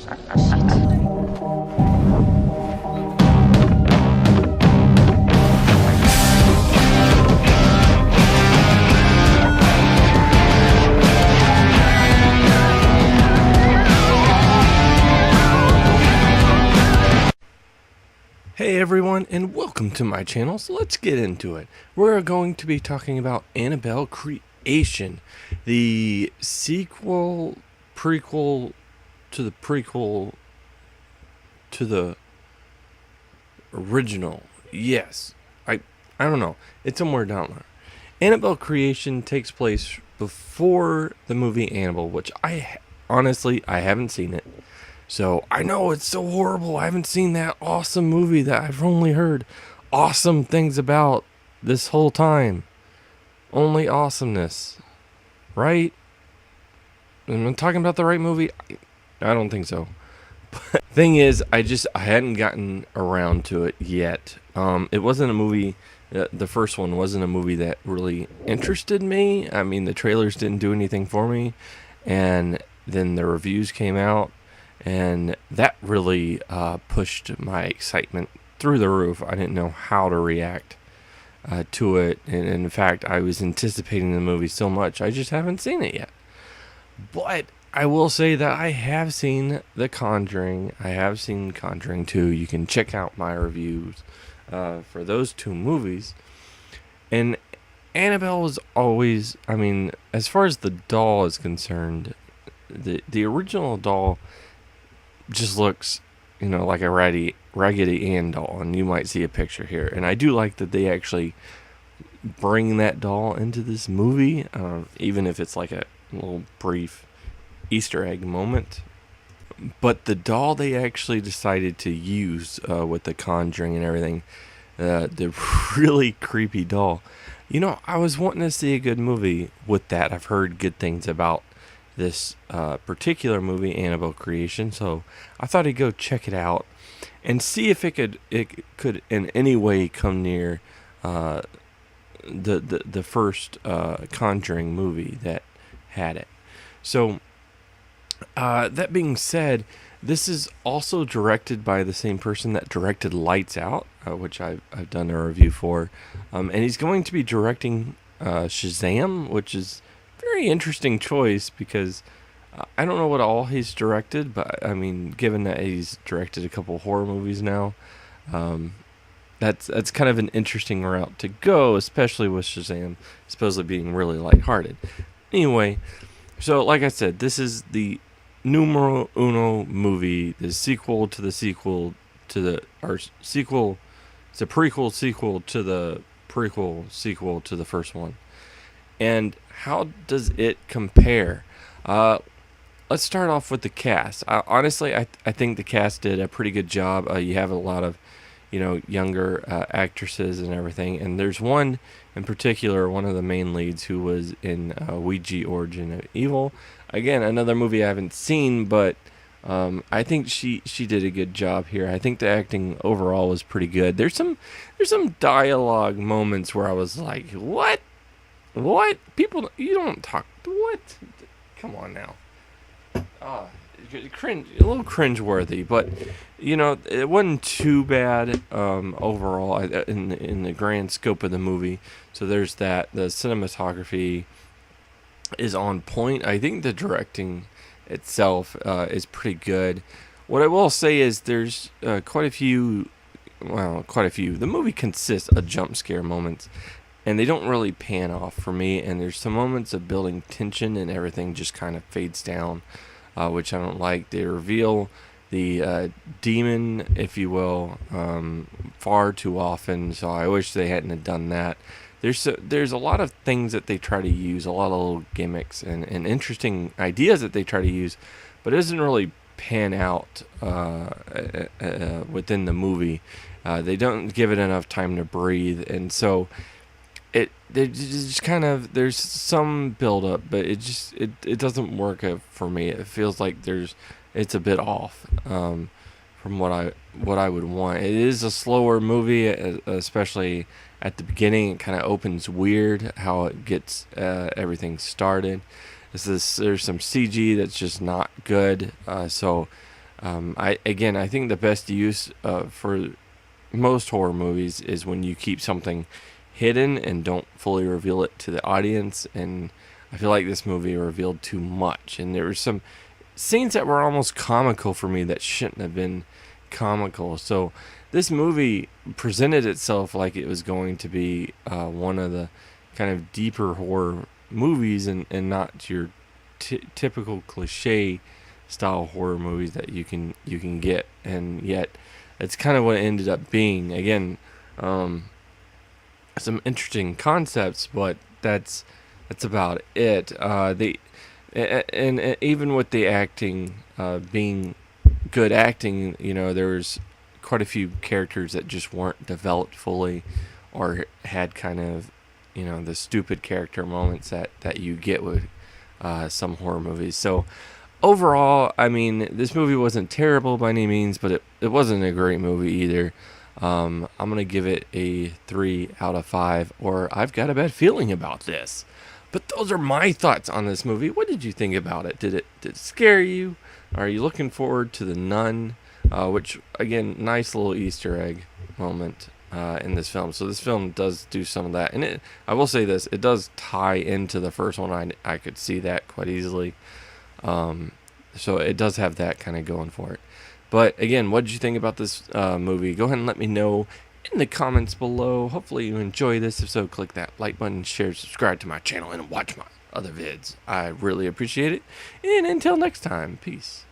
Hey everyone, and welcome to my channel. So let's get into it. We're going to be talking about Annabelle Creation, the sequel, prequel to the prequel to the original. Yes, I don't know. It's somewhere down there. Annabelle Creation takes place before the movie Annabelle, which honestly I haven't seen it. So I know it's so horrible. I haven't seen that awesome movie that I've only heard awesome things about this whole time. Only awesomeness. Right? Am I talking about the right movie? I don't think so. But thing is, I hadn't gotten around to it yet. It wasn't a movie. The first one wasn't a movie that really interested me. I mean, the trailers didn't do anything for me. And then the reviews came out. And that really pushed my excitement through the roof. I didn't know how to react to it. And in fact, I was anticipating the movie so much. I just haven't seen it yet. But I will say that I have seen The Conjuring. I have seen Conjuring 2. You can check out my reviews for those two movies. And Annabelle was always, I mean, as far as the doll is concerned, the original doll just looks, like a Raggedy Ann doll, and you might see a picture here. And I do like that they actually bring that doll into this movie, even if it's like a little brief Easter egg moment. But the doll they actually decided to use with the Conjuring and everything, the really creepy doll. I was wanting to see a good movie with that. I've heard good things about this particular movie, Annabelle Creation, so I thought I'd go check it out and see if it could in any way come near the first Conjuring movie that had it. So that being said, this is also directed by the same person that directed Lights Out, which I've done a review for, and he's going to be directing Shazam, which is very interesting choice because I don't know what all he's directed, but I mean, given that he's directed a couple horror movies now, that's kind of an interesting route to go, especially with Shazam supposedly being really lighthearted. Anyway, so like I said, this is the numero uno movie, the sequel to the sequel to the, or sequel, it's a prequel sequel to the prequel sequel to the first one. And how does it compare? Let's start off with the cast. Honestly, I think the cast did a pretty good job. You have a lot of, younger actresses and everything. And there's one in particular, one of the main leads who was in Ouija Origin of Evil. Again, another movie I haven't seen, but I think she did a good job here. I think the acting overall was pretty good. There's some dialogue moments where I was like, what? People, you don't talk. What? Come on now. Cringe, a little cringeworthy, but it wasn't too bad overall in the grand scope of the movie. So there's that. The cinematography is on point. I think the directing itself is pretty good. What I will say is there's quite a few. The movie consists of jump scare moments, and they don't really pan off for me. And there's some moments of building tension, and everything just kind of fades down, which I don't like. They reveal the demon, if you will, far too often. So I wish they hadn't have done that. There's a lot of things that they try to use, a lot of little gimmicks and interesting ideas that they try to use, but it doesn't really pan out within the movie. They don't give it enough time to breathe, and so just kind of, there's some build up, but it doesn't work for me. It feels like it's a bit off from what I would want. It is a slower movie, especially at the beginning. It kind of opens weird how it gets everything started. There's some CG that's just not good. So I think the best use for most horror movies is when you keep something hidden and don't fully reveal it to the audience. And I feel like this movie revealed too much, and there were some scenes that were almost comical for me that shouldn't have been comical. So this movie presented itself like it was going to be one of the kind of deeper horror movies, and not your typical cliche style horror movies that you can get. And yet it's kind of what it ended up being. Again, some interesting concepts, but that's about it. And even with the acting being good acting, there was quite a few characters that just weren't developed fully, or had kind of, the stupid character moments that you get with some horror movies. So overall, I mean, this movie wasn't terrible by any means, but it wasn't a great movie either. I'm going to give it a 3 out of 5, or I've got a bad feeling about this. But those are my thoughts on this movie. What did you think about it? Did it scare you? Are you looking forward to The Nun? Which, again, nice little Easter egg moment in this film. So this film does do some of that. And I will say this, it does tie into the first one. I could see that quite easily. So it does have that kind of going for it. But again, what did you think about this movie? Go ahead and let me know in the comments below. Hopefully you enjoy this. If so, click that like button, share, subscribe to my channel, and watch my other vids. I really appreciate it. And until next time, peace.